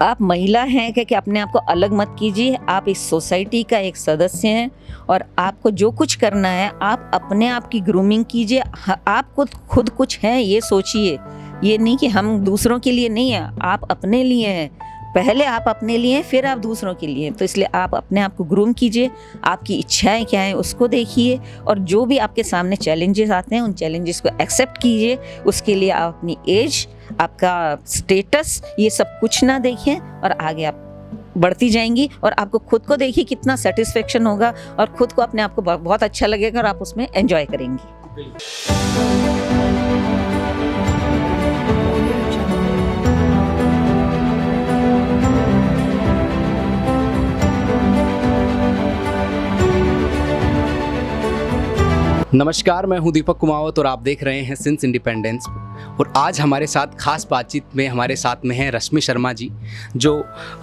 आप महिला हैं कि अपने आप को अलग मत कीजिए। आप इस सोसाइटी का एक सदस्य हैं और आपको जो कुछ करना है आप अपने आप की ग्रूमिंग कीजिए। आप खुद कुछ हैं ये सोचिए, ये नहीं कि हम दूसरों के लिए नहीं हैं, आप अपने लिए हैं। पहले आप अपने लिए फिर आप दूसरों के लिए। तो इसलिए आप अपने आप को ग्रूम कीजिए, आपकी इच्छाएं क्या हैं उसको देखिए और जो भी आपके सामने चैलेंजेस आते हैं उन चैलेंजेस को एक्सेप्ट कीजिए। उसके लिए आप अपनी एज, आपका स्टेटस, ये सब कुछ ना देखें और आगे आप बढ़ती जाएंगी और आपको खुद को देखिए कितना सेटिस्फेक्शन होगा और खुद को अपने आप को बहुत अच्छा लगेगा और आप उसमें एंजॉय करेंगी। नमस्कार, मैं हूं दीपक कुमावत और आप देख रहे हैं सिंस इंडिपेंडेंस। और आज हमारे साथ खास बातचीत में हमारे साथ में हैं रश्मि शर्मा जी, जो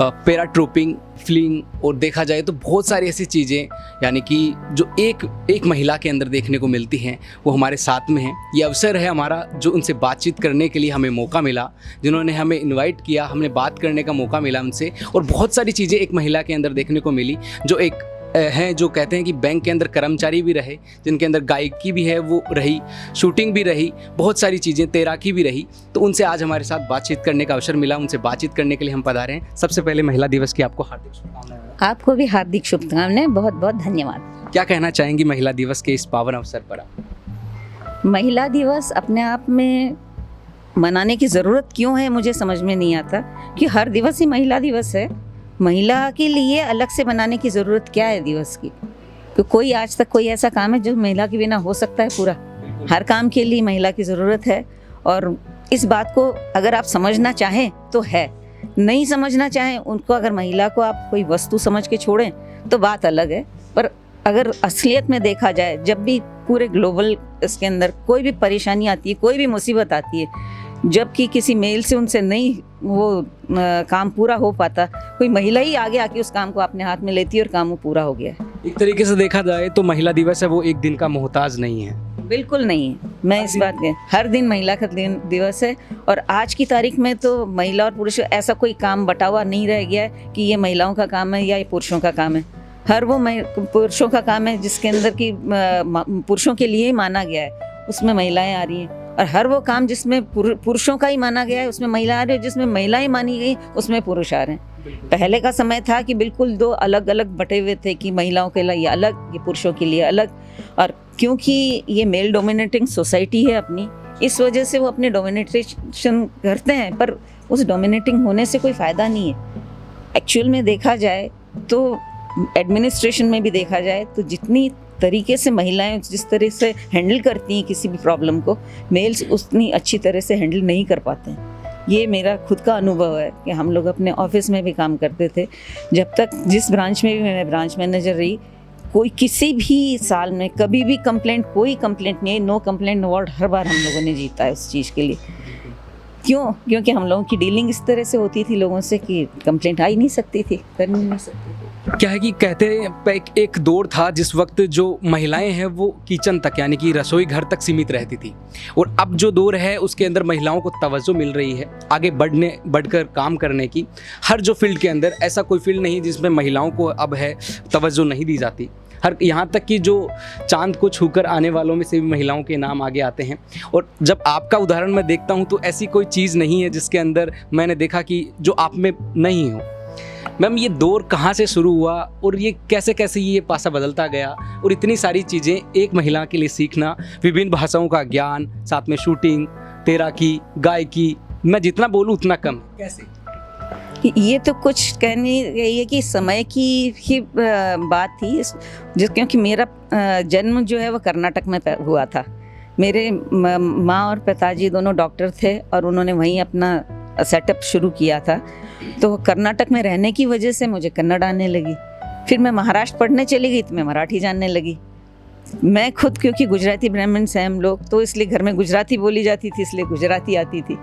पैराट्रूपिंग, फ्लिंग और देखा जाए तो बहुत सारी ऐसी चीज़ें यानी कि जो एक महिला के अंदर देखने को मिलती हैं वो हमारे साथ में हैं। ये अवसर है हमारा जो उनसे बातचीत करने के लिए हमें मौका मिला, जिन्होंने हमें इनवाइट किया, हमने बात करने का मौका मिला उनसे और बहुत सारी चीज़ें एक महिला के अंदर देखने को मिली। जो एक हैं जो कहते हैं कि बैंक के अंदर कर्मचारी भी रहे, जिनके अंदर गायकी भी है वो रही, शूटिंग भी रही, बहुत सारी चीज़ें, तैराकी भी रही। तो उनसे आज हमारे साथ बातचीत करने का अवसर मिला, उनसे बातचीत करने के लिए हम पधारे हैं। सबसे पहले महिला दिवस की आपको हार्दिक शुभकामनाएं। आपको भी हार्दिक शुभकामनाएं, बहुत बहुत धन्यवाद। क्या कहना चाहेंगी महिला दिवस के इस पावन अवसर पर आप? महिला दिवस अपने आप में मनाने की ज़रूरत क्यों है मुझे समझ में नहीं आता कि हर दिवस ही महिला दिवस है। महिला के लिए अलग से बनाने की ज़रूरत क्या है दिवस की? तो कोई आज तक कोई ऐसा काम है जो महिला के बिना हो सकता है? पूरा हर काम के लिए महिला की ज़रूरत है और इस बात को अगर आप समझना चाहें तो है, नहीं समझना चाहें उनको, अगर महिला को आप कोई वस्तु समझ के छोड़ें तो बात अलग है। पर अगर असलियत में देखा जाए, जब भी पूरे ग्लोबल इसके अंदर कोई भी परेशानी आती है, कोई भी मुसीबत आती है, जबकि किसी मेल से उनसे नहीं वो काम पूरा हो पाता, कोई महिला ही आगे आके उस काम को अपने हाथ में लेती है और काम वो पूरा हो गया है। एक तरीके से देखा जाए तो महिला दिवस है वो एक दिन का मोहताज नहीं है। बिल्कुल नहीं है, मैं इस बात के हर दिन महिला का दिवस है और आज की तारीख में तो महिला और पुरुष ऐसा कोई काम बटा हुआ नहीं रह गया है कि ये महिलाओं का काम है या ये पुरुषों का काम है। हर वो पुरुषों का काम है जिसके अंदर की पुरुषों के लिए ही माना गया है, उसमें महिलाएं आ रही हैं, और हर वो काम जिसमें पुरुषों का ही माना गया है उसमें महिला आ रही है, जिसमें महिलाएं मानी गई उसमें पुरुष आ रहे हैं। पहले का समय था कि बिल्कुल दो अलग अलग बटे हुए थे कि महिलाओं के लिए अलग, ये पुरुषों के लिए अलग। और क्योंकि ये मेल डोमिनेटिंग सोसाइटी है अपनी, इस वजह से वो अपने डोमिनेटेशन करते हैं, पर उस डोमिनेटिंग होने से कोई फ़ायदा नहीं है। एक्चुअल में देखा जाए तो एडमिनिस्ट्रेशन में भी देखा जाए तो जितनी तरीके से महिलाएं जिस तरह से हैंडल करती हैं किसी भी प्रॉब्लम को, मेल्स उतनी अच्छी तरह से हैंडल नहीं कर पाते हैं। ये मेरा खुद का अनुभव है कि हम लोग अपने ऑफिस में भी काम करते थे, जब तक जिस ब्रांच में भी मैं ब्रांच मैनेजर रही, कोई किसी भी साल में कभी भी कोई कंप्लेंट नहीं है। नो कंप्लेंट अवार्ड हर बार हम लोगों ने जीता है उस चीज़ के लिए। क्यों? क्योंकि हम लोगों की डीलिंग इस तरह से होती थी लोगों से कि कंप्लेंट आ ही नहीं सकती थी, कर नहीं सकती थी। क्या है कि कहते हैं एक दौर था जिस वक्त जो महिलाएं हैं वो किचन तक यानी कि रसोई घर तक सीमित रहती थी, और अब जो दौर है उसके अंदर महिलाओं को तवज्जो मिल रही है आगे बढ़कर काम करने की। हर जो फील्ड के अंदर ऐसा कोई फील्ड नहीं जिसमें महिलाओं को अब है तवज्जो नहीं दी जाती। हर यहाँ तक कि जो चांद को छूकर आने वालों में से भी महिलाओं के नाम आगे आते हैं। और जब आपका उदाहरण मैं देखता हूँ तो ऐसी कोई चीज़ नहीं है जिसके अंदर मैंने देखा कि जो आप में नहीं हो। मैम, ये दौर कहाँ से शुरू हुआ और ये कैसे कैसे ये पासा बदलता गया, और इतनी सारी चीज़ें एक महिला के लिए सीखना, विभिन्न भाषाओं का ज्ञान, साथ में शूटिंग, तैराकी, गायकी, मैं जितना बोलूँ उतना कम, कैसे? ये तो कुछ कहने यही है कि समय की ही बात थी, क्योंकि मेरा जन्म जो है वो कर्नाटक में हुआ था। मेरे माँ और पिताजी दोनों डॉक्टर थे और उन्होंने वहीं अपना सेटअप शुरू किया था। तो कर्नाटक में रहने की वजह से मुझे कन्नड़ आने लगी। फिर मैं महाराष्ट्र पढ़ने चली गई तो मैं मराठी जानने लगी। मैं खुद, क्योंकि गुजराती ब्राह्मण्स हैं हम लोग, तो इसलिए घर में गुजराती बोली जाती थी, इसलिए गुजराती आती थी।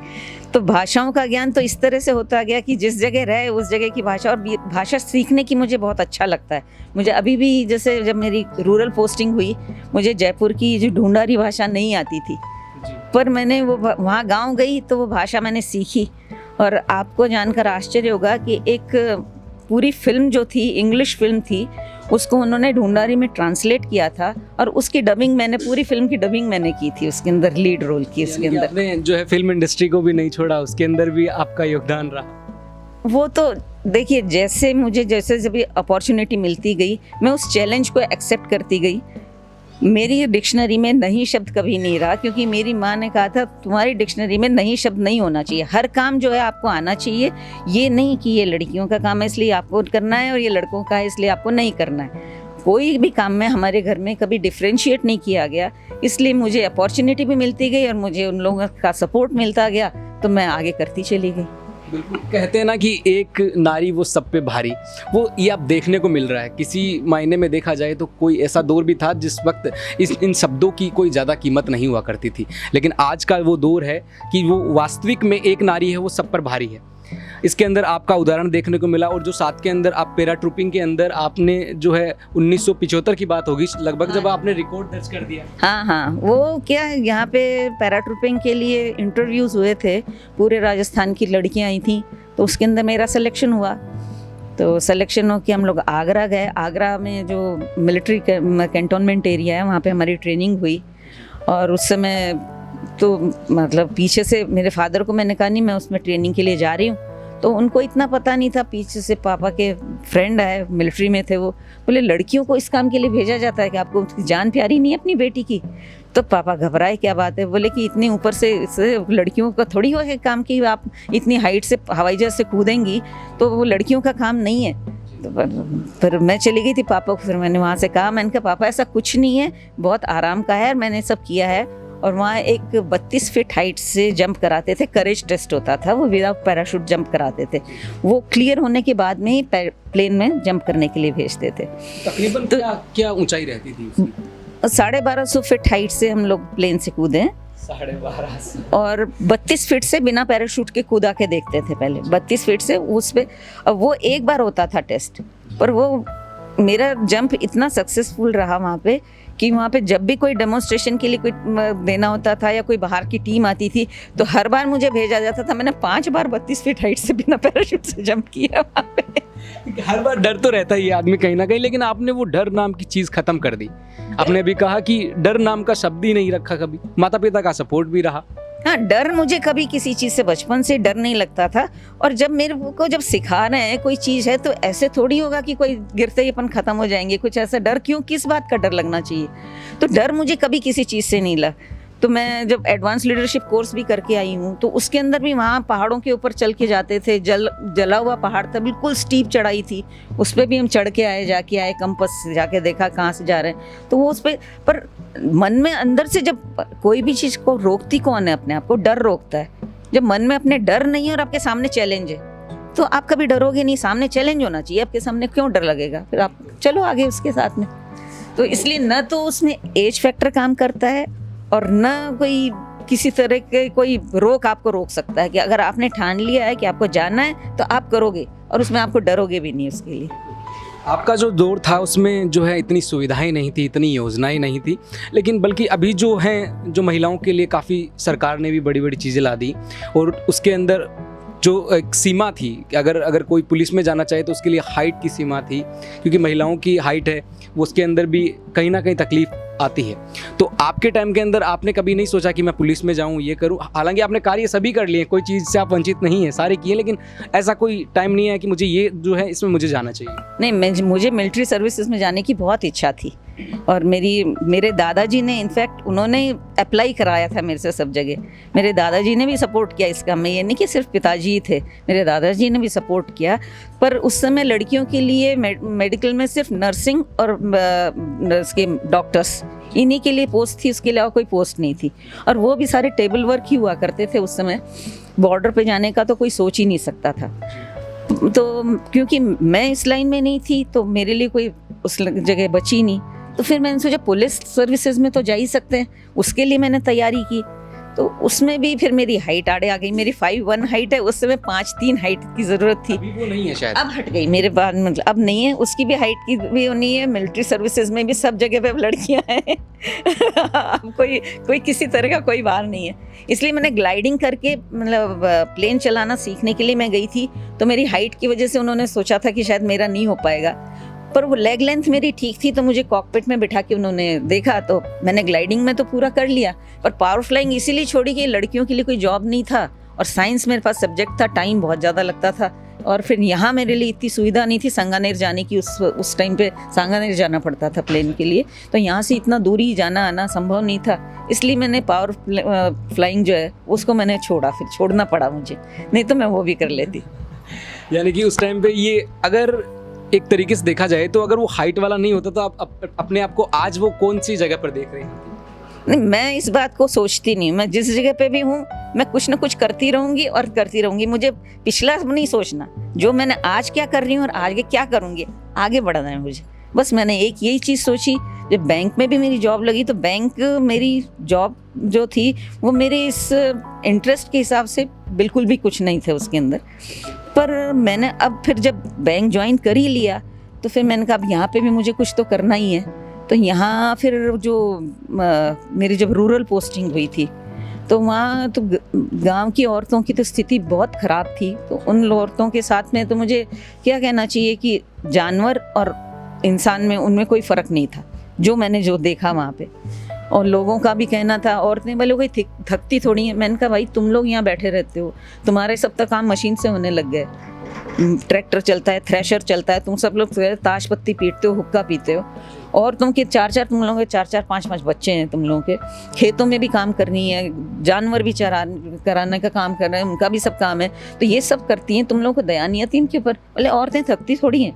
तो भाषाओं का ज्ञान तो इस तरह से होता गया कि जिस जगह रहे उस जगह की भाषा, और भाषा सीखने की मुझे बहुत अच्छा लगता है। मुझे अभी भी, जैसे जब मेरी रूरल पोस्टिंग हुई, मुझे जयपुर की जो ढूंढारी भाषा नहीं आती थी, पर मैंने वो वहाँ गाँव गई तो वो भाषा मैंने सीखी और आपको जानकर आश्चर्य होगा कि एक पूरी फिल्म जो थी, इंग्लिश फिल्म थी, उसको उन्होंने ढूंढारी में ट्रांसलेट किया था और उसकी डबिंग मैंने, पूरी फिल्म की डबिंग मैंने की थी, उसके अंदर लीड रोल की उसके अंदर। आपने जो है फिल्म इंडस्ट्री को भी नहीं छोड़ा, उसके अंदर भी आपका योगदान रहा। वो तो देखिए, जैसे जब अपॉर्चुनिटी मिलती गई, मैं उस चैलेंज को एक्सेप्ट करती गई। मेरी डिक्शनरी में नहीं शब्द कभी नहीं रहा, क्योंकि मेरी माँ ने कहा था तुम्हारी डिक्शनरी में नहीं शब्द नहीं होना चाहिए, हर काम जो है आपको आना चाहिए। ये नहीं कि ये लड़कियों का काम है इसलिए आपको करना है और ये लड़कों का है इसलिए आपको नहीं करना है। कोई भी काम में हमारे घर में कभी डिफ्रेंशिएट नहीं किया गया, इसलिए मुझे अपॉर्चुनिटी भी मिलती गई और मुझे उन लोगों का सपोर्ट मिलता गया, तो मैं आगे करती चली गई। बिल्कुल, कहते हैं ना कि एक नारी वो सब पे भारी, वो ये अब देखने को मिल रहा है। किसी मायने में देखा जाए तो कोई ऐसा दौर भी था जिस वक्त इन शब्दों की कोई ज़्यादा कीमत नहीं हुआ करती थी, लेकिन आज का वो दौर है कि वो वास्तविक में एक नारी है वो सब पर भारी है। इसके अंदर आपका उदाहरण देखने को मिला। और जो साथ के अंदर आप पैरा ट्रूपिंग के अंदर आपने जो है 1975 की बात होगी लगभग, जब आपने रिकॉर्ड दर्ज कर दिया। हाँ, वो क्या, यहाँ पे पैरा ट्रूपिंग के लिए इंटरव्यूज़ हुए थे, पूरे राजस्थान की लड़कियाँ आई थी, तो उसके अंदर मेरा सिलेक्शन हुआ। तो सिलेक्शन हो के हम लोग आगरा गए। आगरा में जो मिलिट्री कैंटोनमेंट एरिया है, वहाँ पे हमारी ट्रेनिंग हुई। और उस समय तो मतलब पीछे से मेरे फादर को मैंने कहा नहीं, मैं उसमें ट्रेनिंग के लिए जा रही हूँ, तो उनको इतना पता नहीं था। पीछे से पापा के फ्रेंड आए, मिलिट्री में थे, वो बोले लड़कियों को इस काम के लिए भेजा जाता है कि आपको उसकी जान प्यारी नहीं है अपनी बेटी की? तो पापा घबराए, क्या बात है? बोले कि इतनी ऊपर से लड़कियों का थोड़ी हो है काम की, आप इतनी हाइट से हवाई जहाज से कूदेंगी, तो वो लड़कियों का काम नहीं है। तो पर मैं चली गई थी पापा को, फिर मैंने वहाँ से कहा, मैंने कहा पापा ऐसा कुछ नहीं है, बहुत आराम का है, मैंने सब किया है। और वहाँ एक 32 फीट हाइट से जंप कराते थे, करेज टेस्ट होता था, वो विदाउट पैराशूट जंप कराते थे। वो क्लियर होने के बाद में ही प्लेन में जंप करने के लिए भेजते थे। तकरीबन तो क्या ऊंचाई रहती थी उसकी? 1250 फीट हाइट से हम लोग प्लेन से कूदे, 1250, और 32 फीट से बिना पैराशूट के कूदा के देखते थे पहले। 32 फीट से उस पे, वो एक बार होता था टेस्ट, पर वो मेरा जंप इतना सक्सेसफुल रहा वहाँ पे कि वहाँ पे जब भी कोई डेमोन्स्ट्रेशन के लिए कोई देना होता था या कोई बाहर की टीम आती थी, तो हर बार मुझे भेजा जाता था। मैंने 5 बार 32 फीट हाइट से बिना पैराशूट से जंप किया वहाँ पे। हर बार डर तो रहता ही है आदमी कहीं ना कहीं, लेकिन आपने वो डर नाम की चीज़ खत्म कर दी। आपने भी कहा कि डर नाम का शब्द ही नहीं रखा कभी, माता पिता का सपोर्ट भी रहा। हाँ, डर, मुझे कभी किसी चीज़ से बचपन से डर नहीं लगता था। और जब मेरे को जब सिखा रहे हैं कोई चीज़ है, तो ऐसे थोड़ी होगा कि कोई गिरते ही अपन ख़त्म हो जाएंगे, कुछ ऐसा डर क्यों, किस बात का डर लगना चाहिए? तो डर मुझे कभी किसी चीज़ से नहीं लगा। तो मैं जब एडवांस लीडरशिप कोर्स भी करके आई हूँ, तो उसके अंदर भी वहाँ पहाड़ों के ऊपर चल के जाते थे। जला हुआ पहाड़ था, बिल्कुल स्टीप चढ़ाई थी, उस पर भी हम चढ़ के आए, जाके आए, कंपास से जाके देखा कहाँ से जा रहे हैं। तो वो उस पर मन में अंदर से जब कोई भी चीज़ को रोकती कौन है? अपने आप को डर रोकता है। जब मन में अपने डर नहीं है और आपके सामने चैलेंज है, तो आप कभी डरोगे नहीं। सामने चैलेंज होना चाहिए आपके सामने, क्यों डर लगेगा? फिर आप चलो आगे उसके साथ में। तो इसलिए न तो उसमें एज फैक्टर काम करता है और न कोई किसी तरह के कोई रोक आपको रोक सकता है कि अगर आपने ठान लिया है कि आपको जाना है तो आप करोगे, और उसमें आपको डरोगे भी नहीं उसके लिए। आपका जो दौर था उसमें जो है इतनी सुविधाएं नहीं थी, इतनी योजनाएं नहीं थी, लेकिन बल्कि अभी जो हैं, जो महिलाओं के लिए काफ़ी सरकार ने भी बड़ी बड़ी चीज़ें ला दी। और उसके अंदर जो एक सीमा थी कि अगर कोई पुलिस में जाना चाहे तो उसके लिए हाइट की सीमा थी, क्योंकि महिलाओं की हाइट है वो, उसके अंदर भी कहीं ना कहीं तकलीफ आती है। तो आपके टाइम के अंदर आपने कभी नहीं सोचा कि मैं पुलिस में जाऊं, ये करूं? हालांकि आपने कार्य सभी कर लिए, कोई चीज़ से आप वंचित नहीं है, सारे किए, लेकिन ऐसा कोई टाइम नहीं है कि मुझे ये जो है इसमें मुझे जाना चाहिए? नहीं, मुझे मिलिट्री सर्विसेज में जाने की बहुत इच्छा थी। और मेरे दादाजी ने, इनफैक्ट उन्होंने अप्लाई कराया था मेरे से सब जगह। मेरे दादाजी ने भी सपोर्ट किया इसका, मैं ये नहीं कि सिर्फ पिताजी ही थे, मेरे दादाजी ने भी सपोर्ट किया। पर उस समय लड़कियों के लिए मेडिकल में सिर्फ नर्सिंग और उसके डॉक्टर्स, इन्हीं के लिए पोस्ट थी, उसके अलावा कोई पोस्ट नहीं थी। और वो भी सारे टेबल वर्क ही हुआ करते थे उस समय। बॉर्डर पे जाने का तो कोई सोच ही नहीं सकता था। तो क्योंकि मैं इस लाइन में नहीं थी, तो मेरे लिए कोई उस जगह बची नहीं। तो फिर मैंने सोचा पुलिस सर्विसेज में तो जा ही सकते हैं, उसके लिए मैंने तैयारी की। तो उसमें भी फिर मेरी हाइट आड़े आ गई। मेरी 5'1" हाइट है, उस समय 5'3" हाइट की ज़रूरत थी। अभी वो नहीं है शायद। अब हट गई मेरे बाद, मतलब अब नहीं है, उसकी भी हाइट की भी नहीं है। मिलिट्री सर्विसेज में भी सब जगह पे अब लड़कियां हैं। अब कोई किसी तरह का कोई बात नहीं है। इसलिए मैंने ग्लाइडिंग करके, मतलब प्लेन चलाना सीखने के लिए मैं गई थी। तो मेरी हाइट की वजह से उन्होंने सोचा था कि शायद मेरा नहीं हो पाएगा, पर वो लेग लेंथ मेरी ठीक थी, तो मुझे कॉकपिट में बिठा के उन्होंने देखा, तो मैंने ग्लाइडिंग में तो पूरा कर लिया। पर पावर फ्लाइंग इसीलिए छोड़ी कि लड़कियों के लिए कोई जॉब नहीं था, और साइंस मेरे पास सब्जेक्ट था, टाइम बहुत ज़्यादा लगता था, और फिर यहाँ मेरे लिए इतनी सुविधा नहीं थी सांगानेर जाने की। उस टाइम पे सांगानेर जाना पड़ता था प्लेन के लिए, तो यहाँ से इतना दूरी जाना आना संभव नहीं था। इसलिए मैंने पावर फ्लाइंग जो है उसको मैंने छोड़ा, फिर छोड़ना पड़ा मुझे, नहीं तो मैं वो भी कर लेती। यानी कि उस टाइम पे ये, अगर एक तरीके से देखा जाए तो अगर वो हाइट वाला नहीं होता तो आप अपने आप को आज वो कौन सी जगह पर देख रही होती? नहीं, मैं इस बात को सोचती नहीं। मैं जिस जगह पे भी हूँ, मैं कुछ ना कुछ करती रहूँगी और करती रहूँगी। मुझे पिछला नहीं सोचना, जो मैंने आज क्या कर रही हूँ और आगे क्या करूँगी, आगे बढ़ना है मुझे। बस मैंने एक यही चीज़ सोची। जब बैंक में भी मेरी जॉब लगी, तो बैंक मेरी जॉब जो थी वो मेरे इस इंटरेस्ट के हिसाब से बिल्कुल भी कुछ नहीं थे उसके अंदर। पर मैंने अब फिर जब बैंक ज्वाइन कर ही लिया, तो फिर मैंने कहा अब यहाँ पे भी मुझे कुछ तो करना ही है। तो यहाँ फिर जो मेरी जब रूरल पोस्टिंग हुई थी, तो वहाँ तो गांव की औरतों की तो स्थिति बहुत ख़राब थी। तो उन औरतों के साथ में तो मुझे क्या कहना चाहिए कि जानवर और इंसान में उनमें कोई फ़र्क नहीं था, जो मैंने जो देखा वहाँ पे। और लोगों का भी कहना था, औरतें बोले कोई थकती थोड़ी है। मैंने कहा भाई तुम लोग यहाँ बैठे रहते हो, तुम्हारे सब तक काम मशीन से होने लग गए। ट्रैक्टर चलता है, थ्रेशर चलता है, तुम सब लोग ताश पत्ती पीटते हो, हुक्का पीते हो, और तुम के तुम लोगों के 4-4 5-5 बच्चे हैं, तुम लोगों के खेतों में भी काम करनी है, जानवर भी कराने का काम कर रहे हैं, उनका भी सब काम है, तो ये सब करती हैं, तुम लोगों को दया नहीं आती इनके ऊपर। बोले औरतें थकती थोड़ी हैं।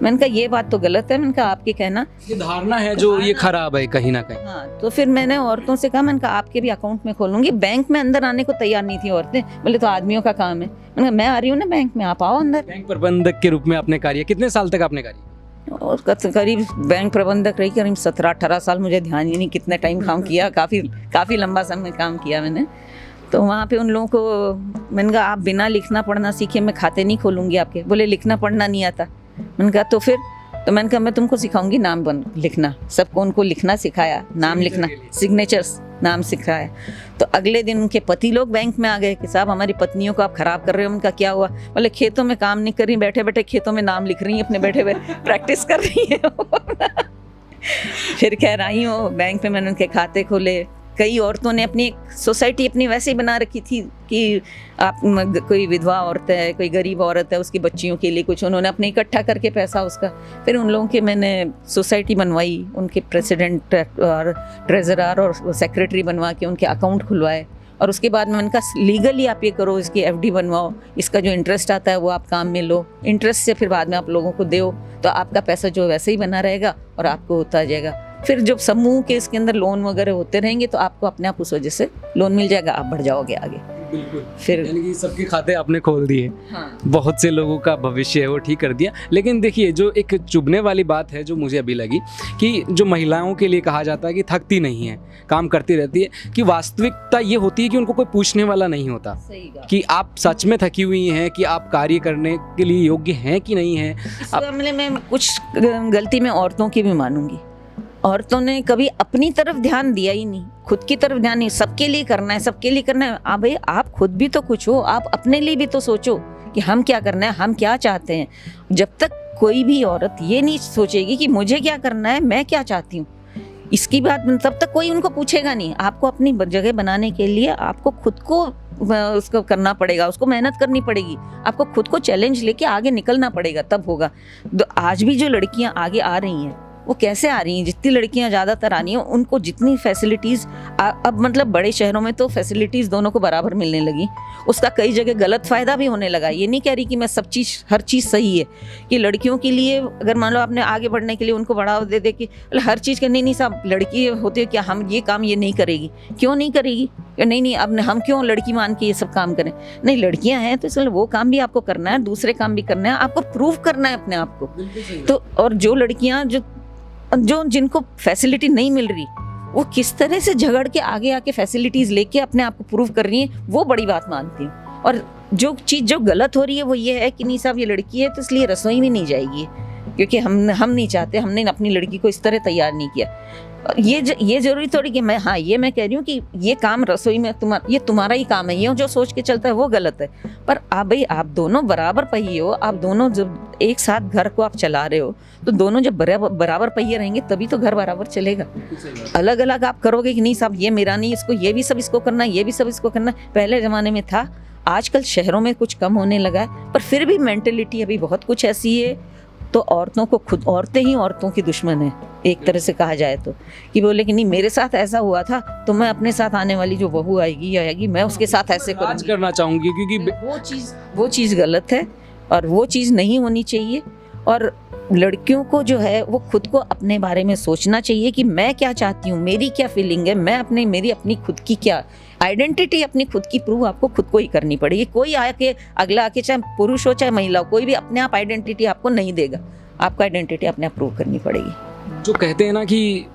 मैंने कहा ये बात तो गलत है। मैंने कहा आपके कहना, ये धारणा है जो ये खराब है कहीं ना कहीं। हाँ, तो फिर मैंने औरतों से कहा, मैंने कहा आपके भी अकाउंट में खोलूंगी। बैंक में अंदर आने को तैयार नहीं थी औरतें, बोले तो आदमियों का काम है। मैंने कहा मैं आ रही हूँ ना बैंक में, आप आओ अंदर। बैंक प्रबंधक के रूप में आपने कार्य, कितने साल तक आपने कार्य? और करीब बैंक प्रबंधक रही करीब 17-18 साल, मुझे ध्यान ही नहीं कितने टाइम काम किया, काफ़ी लंबा समय काम किया मैंने। तो वहाँ पे उन लोगों को मैंने कहा आप बिना लिखना पढ़ना सीखे मैं खाते नहीं खोलूँगी आपके। बोले लिखना पढ़ना नहीं आता। मैंने कहा तो फिर, तो मैंने कहा मैं तुमको सिखाऊंगी नाम लिखना। सबको उनको लिखना सिखाया, नाम लिखना, सिग्नेचर्स, नाम सिखाया। तो अगले दिन उनके पति लोग बैंक में आ गए कि साहब हमारी पत्नियों को आप खराब कर रहे हो। उनका क्या हुआ? बोले खेतों में काम नहीं कर रही, बैठे बैठे खेतों में नाम लिख रही हैं, अपने बैठे बैठे प्रैक्टिस कर रही है। फिर कह रही हूँ बैंक में मैंने उनके खाते खोले। कई औरतों ने अपनी एक सोसाइटी अपनी वैसे ही बना रखी थी कि आप कोई विधवा औरत है, कोई गरीब औरत है, उसकी बच्चियों के लिए कुछ उन्होंने अपने इकट्ठा करके पैसा उसका, फिर उन लोगों के मैंने सोसाइटी बनवाई, उनके प्रेसिडेंट और ट्रेजरर और सेक्रेटरी बनवा के उनके अकाउंट खुलवाए। और उसके बाद मैंने कहा लीगली आप ये करो, इसकी एफडी बनवाओ, इसका जो इंटरेस्ट आता है वो आप काम में लो, इंटरेस्ट से फिर बाद में आप लोगों को दो, तो आपका पैसा जो वैसे ही बना रहेगा और आपको होता जाएगा। फिर जब समूह के इसके अंदर लोन वगैरह होते रहेंगे तो आपको अपने आप उस वजह से लोन मिल जाएगा, आप बढ़ जाओगे आगे। बिल्कुल। फिर यानी कि सबके खाते आपने खोल दिए। हाँ। बहुत से लोगों का भविष्य है वो ठीक कर दिया। लेकिन देखिए जो एक चुभने वाली बात है जो मुझे अभी लगी कि जो महिलाओं के लिए कहा जाता है कि थकती नहीं है, काम करती रहती है, कि वास्तविकता ये होती है कि उनको कोई पूछने वाला नहीं होता कि आप सच में थकी हुई हैं, कि आप कार्य करने के लिए योग्य हैं कि नहीं हैं। इस मामले में कुछ गलती मैं औरतों की भी मानूंगी। औरतों ने कभी अपनी तरफ ध्यान दिया ही नहीं, खुद की तरफ ध्यान नहीं। सबके लिए करना है, सबके लिए करना है। भाई आप खुद भी तो कुछ हो, आप अपने लिए भी तो सोचो कि हम क्या करना है, हम क्या चाहते हैं। जब तक कोई भी औरत ये नहीं सोचेगी कि मुझे क्या करना है, मैं क्या चाहती हूँ, इसकी बात, तब तक कोई उनको पूछेगा नहीं। आपको अपनी जगह बनाने के लिए आपको खुद को उसको करना पड़ेगा, उसको मेहनत करनी पड़ेगी, आपको खुद को चैलेंज लेके आगे निकलना पड़ेगा, तब होगा। आज भी जो लड़कियां आगे आ रही हैं वो कैसे आ रही हैं? जितनी लड़कियां ज़्यादातर आ रही हैं उनको जितनी फैसिलिटीज़ अब मतलब बड़े शहरों में तो फैसिलिटीज़ दोनों को बराबर मिलने लगी, उसका कई जगह गलत फ़ायदा भी होने लगा। ये नहीं कह रही कि मैं सब चीज़ हर चीज़ सही है कि लड़कियों के लिए अगर मान लो आपने आगे बढ़ने के लिए उनको बढ़ावा दे दे कि हर चीज़ के नहीं साहब लड़की होती है क्या, हम ये काम ये नहीं करेगी, क्यों नहीं करेगी, नहीं अब हम क्यों लड़की मान के ये सब काम करें? नहीं, लड़कियां हैं तो इसलिए वो काम भी आपको करना है, दूसरे काम भी करना है, आपको प्रूव करना है अपने आप को। तो और जो लड़कियां जो जिनको फैसिलिटी नहीं मिल रही वो किस तरह से झगड़ के आगे आके फैसिलिटीज़ लेके अपने आप को प्रूव कर रही हैं, वो बड़ी बात मानती हूँ। और जो चीज़ जो गलत हो रही है वो ये है कि नहीं साहब ये लड़की है तो इसलिए रसोई में नहीं जाएगी, क्योंकि हम नहीं चाहते, हमने अपनी लड़की को इस तरह तैयार नहीं किया। ये जरूरी थोड़ी कि ये मैं कह रही हूँ कि ये काम रसोई में ये तुम्हारा ही काम है, ये जो सोच के चलता है वो गलत है। पर आप दोनों बराबर पहिए हो, आप दोनों जब एक साथ घर को आप चला रहे हो तो दोनों जब बराबर पहिए रहेंगे तभी तो घर बराबर चलेगा। अलग अलग आप करोगे कि नहीं साहब ये मेरा नहीं, इसको ये भी सब इसको करना, ये भी सब इसको करना, पहले ज़माने में था। आजकल शहरों में कुछ कम होने लगा है, पर फिर भी मेंटेलिटी अभी बहुत कुछ ऐसी है। तो औरतों को खुद, औरतें ही औरतों की दुश्मन है एक तरह से कहा जाए तो, कि बोले कि नहीं मेरे साथ ऐसा हुआ था तो मैं अपने साथ आने वाली जो बहू आएगी मैं उसके साथ ऐसे राज करना चाहूँगी, क्योंकि वो चीज़ गलत है और वो चीज़ नहीं होनी चाहिए। और लड़कियों को जो है वो खुद को अपने बारे में सोचना चाहिए कि मैं क्या चाहती हूँ, मेरी क्या फीलिंग है, मैं मेरी अपनी खुद की क्या आइडेंटिटी, अपनी खुद की प्रूव आपको खुद को ही करनी पड़ेगी। कोई आके अगला आके, चाहे पुरुष हो चाहे महिला हो, कोई भी अपने आप आइडेंटिटी आपको नहीं देगा, आपको आइडेंटिटी अपने आप प्रूव करनी पड़ेगी। जो कहते हैं ना कि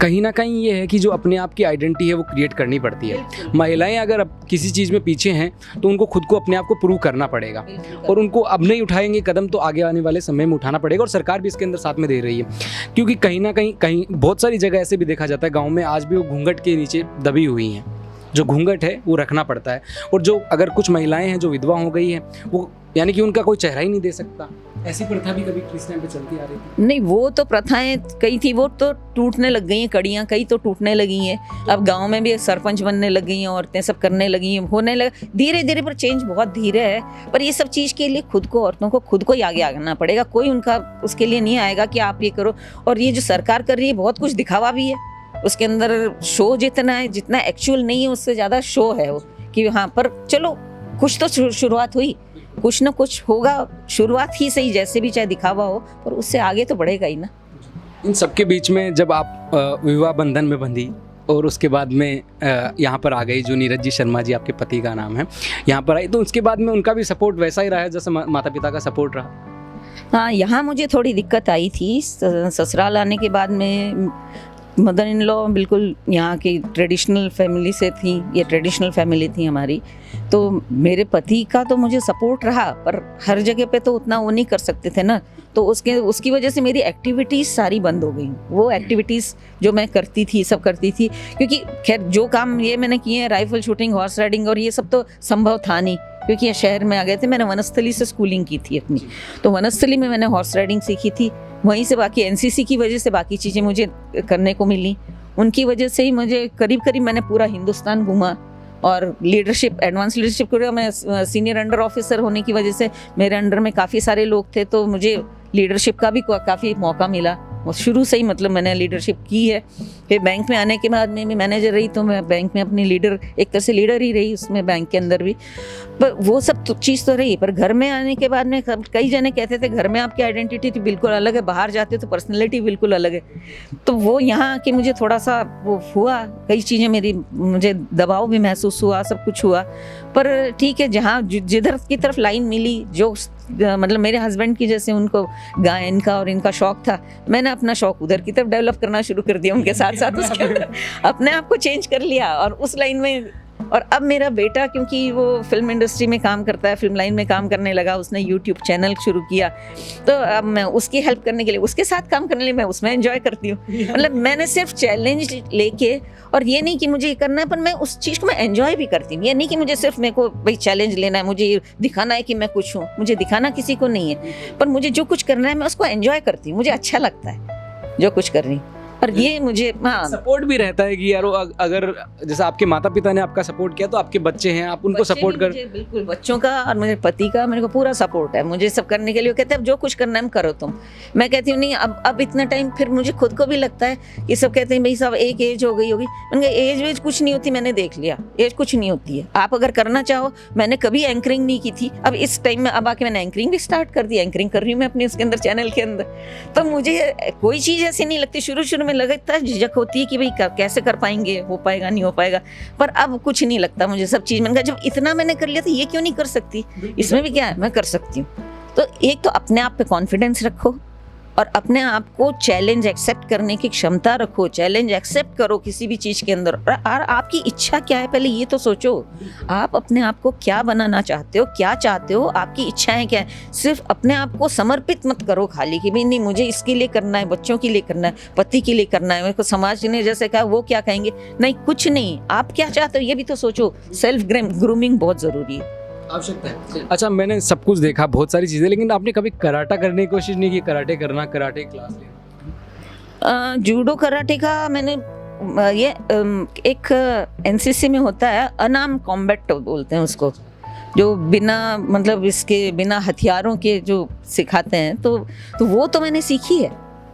कहीं ना कहीं ये है कि जो अपने आप की आइडेंटिटी है वो क्रिएट करनी पड़ती है। महिलाएं अगर अब किसी चीज़ में पीछे हैं तो उनको खुद को अपने आप को प्रूव करना पड़ेगा, और उनको अब नहीं उठाएंगे कदम तो आगे आने वाले समय में उठाना पड़ेगा। और सरकार भी इसके अंदर साथ में दे रही है, क्योंकि कहीं ना कहीं बहुत सारी जगह ऐसे भी देखा जाता है गाँव में आज भी वो घूंघट के नीचे दबी हुई हैं। जो घूंघट है वो रखना पड़ता है। और जो अगर कुछ महिलाएं हैं जो विधवा हो गई हैं, वो यानी कि उनका कोई चेहरा ही नहीं दे सकता, ऐसी प्रथा भी कभी किस टाइम पे चलती आ रही थी। नहीं, वो तो प्रथाएं कई थी, वो तो टूटने लग गई हैं, कड़ियाँ कई तो टूटने लगी हैं। अब गांव में भी सरपंच बनने लग गई हैं औरतें, सब करने लगी हैं, होने लगा धीरे धीरे, पर चेंज बहुत धीरे है। पर ये सब चीज़ के लिए खुद को, औरतों को खुद को ही आगे आना पड़ेगा। कोई उनका उसके लिए नहीं आएगा कि आप ये करो। और ये जो सरकार कर रही है बहुत कुछ दिखावा भी है, उसके अंदर शो जितना है, जितना एक्चुअल नहीं है उससे ज़्यादा शो है वो, कि हाँ पर चलो कुछ तो शुरुआत हुई, कुछ ना कुछ होगा, शुरुआत ही सही, जैसे भी चाहे दिखावा हो, पर उससे आगे तो बढ़ेगा ही ना। इन सबके बीच में जब आप विवाह बंधन में बंधी और उसके बाद में यहाँ पर आ गई, जो नीरज जी शर्मा जी आपके पति का नाम है, यहाँ पर आई, तो उसके बाद में उनका भी सपोर्ट वैसा ही रहा है जैसे माता पिता का सपोर्ट रहा? हाँ, यहाँ मुझे थोड़ी दिक्कत आई थी। ससुराल आने के बाद में मदर इन लॉ बिल्कुल यहाँ की ट्रेडिशनल फैमिली से थी, ये ट्रेडिशनल फैमिली थी हमारी। तो मेरे पति का तो मुझे सपोर्ट रहा, पर हर जगह पे तो उतना वो नहीं कर सकते थे ना, तो उसकी वजह से मेरी एक्टिविटीज़ सारी बंद हो गई। वो एक्टिविटीज़ जो मैं करती थी सब करती थी, क्योंकि खैर जो काम ये मैंने किए हैं, राइफल शूटिंग, हॉर्स राइडिंग और ये सब तो संभव था नहीं, क्योंकि ये शहर में आ गए थे। मैंने वनस्थली से स्कूलिंग की थी अपनी, तो वनस्थली में मैंने हॉर्स राइडिंग सीखी थी। वहीं से बाकी एनसीसी की वजह से बाकी चीज़ें मुझे करने को मिली। उनकी वजह से ही मुझे करीब मैंने पूरा हिंदुस्तान घूमा, और लीडरशिप, एडवांस लीडरशिप को मैं सीनियर अंडर ऑफिसर होने की वजह से मेरे अंडर में काफ़ी सारे लोग थे, तो मुझे लीडरशिप का भी काफ़ी मौका मिला। और शुरू से ही मतलब मैंने लीडरशिप की है। फिर बैंक में आने के बाद में भी मैनेजर रही, तो मैं बैंक में अपनी लीडर, एक तरह से लीडर ही रही उसमें, बैंक के अंदर भी। पर वो सब चीज़ तो रही, पर घर में आने के बाद में कई जने कहते थे घर में आपकी आइडेंटिटी तो बिल्कुल अलग है, बाहर जाते तो पर्सनैलिटी बिल्कुल अलग है। तो वो यहाँ आके मुझे थोड़ा सा वो हुआ, कई चीज़ें मुझे दबाव भी महसूस हुआ, सब कुछ हुआ। पर ठीक है, जहाँ जिधर की तरफ लाइन मिली, जो मतलब मेरे हस्बैंड की जैसे उनको गायन का और इनका शौक था, मैंने अपना शौक उधर की तरफ डेवलप करना शुरू कर दिया उनके साथ साथ, उसके अपने आप को चेंज कर लिया और उस लाइन में। और अब मेरा बेटा, क्योंकि वो फिल्म इंडस्ट्री में काम करता है, फिल्म लाइन में काम करने लगा, उसने यूट्यूब चैनल शुरू किया, तो अब मैं उसकी हेल्प करने के लिए, उसके साथ काम करने के लिए मैं उसमें एंजॉय करती हूँ। मतलब मैंने सिर्फ चैलेंज लेके, और ये नहीं कि मुझे ये करना है, पर मैं उस चीज़ को मैं एंजॉय भी करती हूँ। ये नहीं कि मुझे सिर्फ मेरे को भाई चैलेंज लेना है, मुझे ये दिखाना है कि मैं कुछ हूँ, मुझे दिखाना किसी को नहीं है, पर मुझे जो कुछ करना है मैं उसको एंजॉय करती हूँ, मुझे अच्छा लगता है जो कुछ कर रही हूँ। और ये मुझे सपोर्ट भी रहता है कि यार अगर जैसे आपके माता पिता ने आपका सपोर्ट किया, तो आपके बच्चे हैं, आप उनको सपोर्ट कर। बिल्कुल, बच्चों का और मेरे पति का मेरे को पूरा सपोर्ट है, मुझे सब करने के लिए। कहते हैं अब जो कुछ करना है करो तुम। मैं कहती हूँ नहीं, अब इतना टाइम, फिर मुझे खुद को भी लगता है, ये सब कहते हैं भाई साहब एक एज हो गई होगी, मैंने कहा एज वेज कुछ नहीं होती, मैंने देख लिया एज कुछ नहीं होती है। आप अगर करना चाहो, मैंने कभी एंकरिंग नहीं की थी, अब इस टाइम में अब आके मैंने एंकरिंग भी स्टार्ट कर दी, एंकरिंग कर रही हूँ मैं अपने उसके अंदर, चैनल के अंदर। तो मुझे कोई चीज़ ऐसी नहीं लगती, शुरू में लगता है झिझक होती है कि भाई कैसे कर पाएंगे, हो पाएगा नहीं हो पाएगा, पर अब कुछ नहीं लगता मुझे। सब चीज़ मैंने कहा जब इतना मैंने कर लिया तो ये क्यों नहीं कर सकती, इसमें भी क्या है, मैं कर सकती हूँ। तो एक तो अपने आप पे कॉन्फिडेंस रखो, और अपने आप को चैलेंज एक्सेप्ट करने की क्षमता रखो, चैलेंज एक्सेप्ट करो किसी भी चीज़ के अंदर। और आपकी इच्छा क्या है पहले ये तो सोचो, आप अपने आप को क्या बनाना चाहते हो, क्या चाहते हो, आपकी इच्छाएं क्या है। सिर्फ अपने आप को समर्पित मत करो खाली कि भाई नहीं मुझे इसके लिए करना है, बच्चों के लिए करना है, पति के लिए करना है, मेरे को समाज ने जैसे कहा वो क्या कहेंगे, नहीं कुछ नहीं, आप क्या चाहते हो ये भी तो सोचो। सेल्फ ग्रूमिंग बहुत ज़रूरी है, आवश्यकता है। अच्छा, मैंने सब कुछ देखा, बहुत सारी चीज़ें, लेकिन आपने कभी कराटा करने की कोशिश नहीं की? कराटे करना, कराटे क्लास लेना? जूडो कराटे का मैंने ये एक एनसीसी में होता है अनार्म कॉम्बैट बोलते हैं उसको, जो बिना मतलब इसके बिना हथियारों के जो सिखाते हैं, तो वो तो मैंने सीखी है,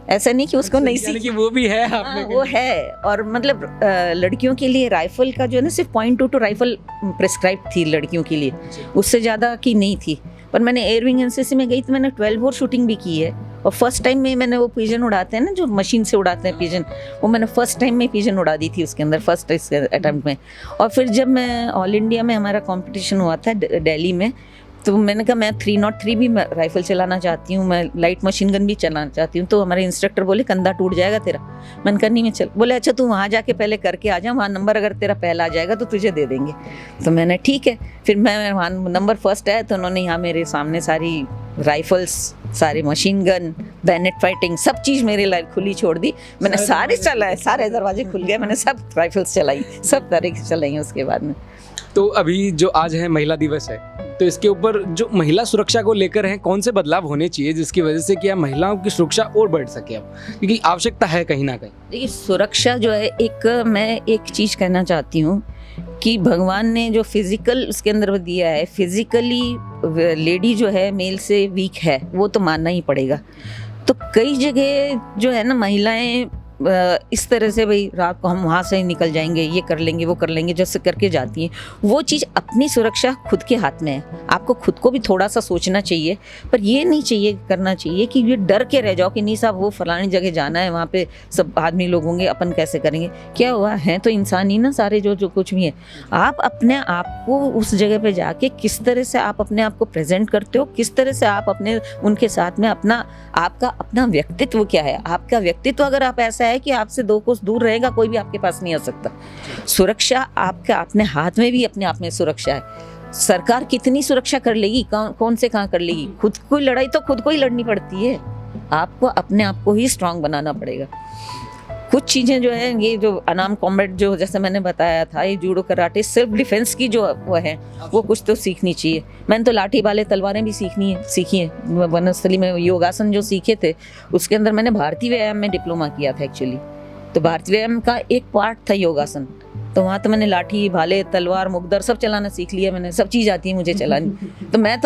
ऐसा नहीं कि उसको नहीं यानी सीखी। कि वो भी है आपने? वो है। और मतलब लड़कियों के लिए राइफल का जो है ना सिर्फ .22 राइफल प्रिस्क्राइब थी लड़कियों के लिए, उससे ज़्यादा की नहीं थी। पर मैंने एयरविंग एनसीसी में गई तो मैंने 12 बोर शूटिंग भी की है। और फर्स्ट टाइम में मैंने वो पिजन उड़ाते हैं ना जो मशीन से उड़ाते हैं पिजन, वो मैंने फर्स्ट टाइम में पिजन उड़ा दी थी उसके अंदर, फर्स्ट अटेम्प्ट में। और फिर जब मैं ऑल इंडिया में हमारा कंपटीशन हुआ था दिल्ली में, तो मैंने कहा मैं 303 भी राइफल चलाना चाहती हूँ, मैं लाइट मशीन गन भी चलाना चाहती हूँ। तो हमारे इंस्ट्रक्टर बोले कंधा टूट जाएगा तेरा। मैंने कहा नहीं मैं चल, बोले अच्छा तू वहाँ जाके पहले करके आ जा, वहाँ नंबर अगर तेरा पहला आ जाएगा तो तुझे दे देंगे। तो मैंने ठीक है, फिर मैं वहाँ नंबर फर्स्ट आया तो उन्होंने यहाँ मेरे सामने सारी राइफल्स, सारे मशीन गन, बैनेट फाइटिंग, सब चीज़ मेरे लिए खुली छोड़ दी। मैंने सारे चलाए, सारे दरवाजे खुल गए, मैंने सब राइफल्स चलाई, सब तरीके से चलाई उसके बाद में। तो अभी जो आज है महिला दिवस है, तो इसके ऊपर जो महिला सुरक्षा को लेकर हैं कौन से बदलाव होने चाहिए जिसकी वजह से क्या महिलाओं की सुरक्षा और बढ़ सके अब, क्योंकि आवश्यकता है कहीं ना कहीं। देखिए सुरक्षा जो है, मैं एक चीज़ कहना चाहती हूँ कि भगवान ने जो फिजिकल उसके अंदर दिया है, फिजिकली लेडी जो है मेल से वीक है वो तो मानना ही पड़ेगा। तो कई जगह जो है ना महिलाएं इस तरह से भाई रात को हम वहाँ से निकल जाएंगे, ये कर लेंगे, वो कर लेंगे, जैसे करके जाती हैं। वो चीज़ अपनी सुरक्षा खुद के हाथ में है, आपको खुद को भी थोड़ा सा सोचना चाहिए। पर ये नहीं चाहिए करना चाहिए कि ये डर के रह जाओ कि नहीं साहब वो फलानी जगह जाना है, वहाँ पे सब आदमी लोग होंगे, अपन कैसे करेंगे। क्या हुआ है तो इंसान ही ना सारे, जो कुछ भी है। आप अपने आप को उस जगह पे जाके किस तरह से आप अपने आप को प्रेजेंट करते हो, किस तरह से आप अपने उनके साथ में आपका अपना व्यक्तित्व क्या है। आपका व्यक्तित्व अगर आप ऐसा है कि आपसे 2 कोस दूर रहेगा, कोई भी आपके पास नहीं आ सकता। सुरक्षा आपका अपने हाथ में भी अपने आप में सुरक्षा है। सरकार कितनी सुरक्षा कर लेगी, कौन से कहाँ कर लेगी। खुद को लड़ाई तो खुद को ही लड़नी पड़ती है, आपको अपने आप को ही स्ट्रांग बनाना पड़ेगा। कुछ चीज़ें जो है ये जो अनार्म कॉम्बैट जो जैसे मैंने बताया था, ये जूडो कराटे सेल्फ डिफेंस की जो वो है वो कुछ तो सीखनी चाहिए। मैंने तो लाठी भाले तलवारें भी सीखी हैं। वनस्थली में योगासन जो सीखे थे उसके अंदर मैंने भारतीय व्यायाम में डिप्लोमा किया था एक्चुअली। तो भारतीय व्यायाम का एक पार्ट था योगासन, तो वहाँ तो मैंने लाठी भाले तलवार मुगदर सब चलाना सीख लिया, मैंने सब चीज़ आती है मुझे चलानी। तो मैं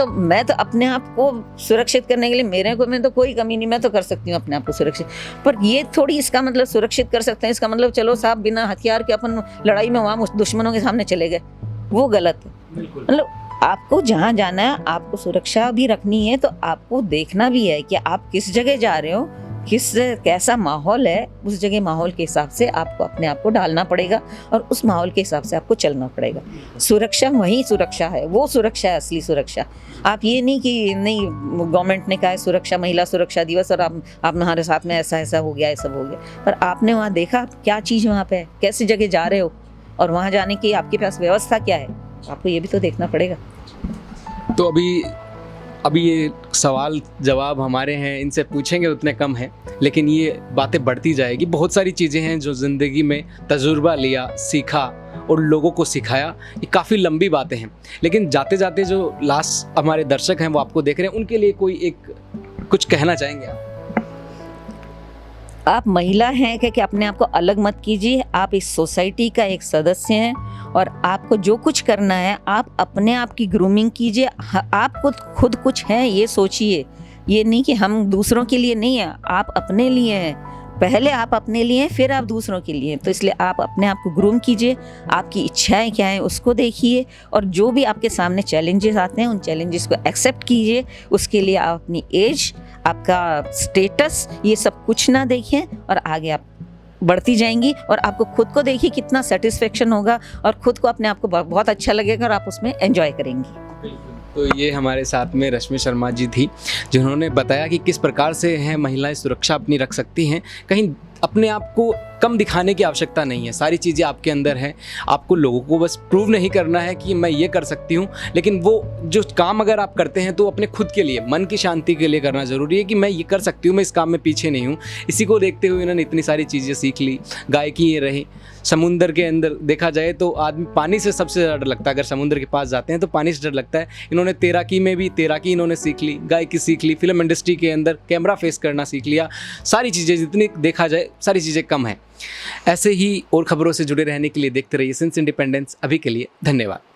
तो अपने आप को सुरक्षित करने के लिए मैं तो कोई कमी नहीं, मैं तो कर सकती हूँ अपने आप को सुरक्षित। पर ये थोड़ी इसका मतलब सुरक्षित कर सकते हैं, इसका मतलब चलो साहब बिना हथियार के अपन लड़ाई में वहाँ दुश्मनों के सामने चले गए, वो गलत है। मतलब आपको जहाँ जाना है आपको सुरक्षा भी रखनी है, तो आपको देखना भी है कि आप किस जगह जा रहे हो, कैसा माहौल है, उस जगह माहौल के हिसाब से आपको अपने आप को डालना पड़ेगा और उस माहौल के हिसाब से आपको चलना पड़ेगा। सुरक्षा वही सुरक्षा है, वो सुरक्षा है असली सुरक्षा। आप ये नहीं कि नहीं गवर्नमेंट ने कहा है सुरक्षा, महिला सुरक्षा दिवस और आप हमारे साथ में ऐसा हो गया, ऐसा हो गया। पर आपने वहाँ देखा क्या चीज़ वहाँ पे है, कैसी जगह जा रहे हो और वहाँ जाने की आपके पास व्यवस्था क्या है, आपको ये भी तो देखना पड़ेगा। तो अभी ये सवाल जवाब हमारे हैं, इनसे पूछेंगे उतने कम हैं, लेकिन ये बातें बढ़ती जाएगी। बहुत सारी चीज़ें हैं जो ज़िंदगी में तजुर्बा लिया, सीखा और लोगों को सिखाया। ये काफ़ी लंबी बातें हैं, लेकिन जाते जाते जो लास्ट हमारे दर्शक हैं वो आपको देख रहे हैं, उनके लिए कोई कुछ कहना चाहेंगे आप? आप महिला हैं कि अपने आप को अलग मत कीजिए। आप इस सोसाइटी का एक सदस्य हैं और आपको जो कुछ करना है आप अपने आप की ग्रूमिंग कीजिए। आप खुद कुछ हैं ये सोचिए, ये नहीं कि हम दूसरों के लिए नहीं है, आप अपने लिए हैं। पहले आप अपने लिए फिर आप दूसरों के लिए। तो इसलिए आप अपने आप को ग्रूम कीजिए, आपकी इच्छाएं क्या हैं उसको देखिए और जो भी आपके सामने चैलेंजेस आते हैं उन चैलेंजेस को एक्सेप्ट कीजिए। उसके लिए आप अपनी एज, आपका स्टेटस, ये सब कुछ ना देखें और आगे आप बढ़ती जाएंगी और आपको खुद को देखिए कितना सेटिस्फेक्शन होगा और खुद को अपने आप को बहुत अच्छा लगेगा और आप उसमें एंजॉय करेंगी। तो ये हमारे साथ में रश्मि शर्मा जी थी, जिन्होंने बताया कि किस प्रकार से हैं महिलाएं सुरक्षा अपनी रख सकती हैं। कहीं अपने आप को कम दिखाने की आवश्यकता नहीं है, सारी चीज़ें आपके अंदर हैं। आपको लोगों को बस प्रूव नहीं करना है कि मैं ये कर सकती हूँ, लेकिन वो जो काम अगर आप करते हैं तो अपने खुद के लिए, मन की शांति के लिए करना ज़रूरी है कि मैं ये कर सकती हूँ, मैं इस काम में पीछे नहीं हूँ। इसी को देखते हुए इन्होंने इतनी सारी चीज़ें सीख ली। गायकी ये रही, समुंदर के अंदर देखा जाए तो आदमी पानी से सबसे ज़्यादा डर लगता है। अगर समुद्र के पास जाते हैं तो पानी से डर लगता है। इन्होंने तैराकी में भी तैराकी इन्होंने सीख ली, गायकी सीख ली, फिल्म इंडस्ट्री के अंदर कैमरा फेस करना सीख लिया। सारी चीज़ें जितनी देखा जाए सारी चीज़ें कम है। ऐसे ही और खबरों से जुड़े रहने के लिए देखते रहिए सिंस इंडिपेंडेंस। अभी के लिए धन्यवाद।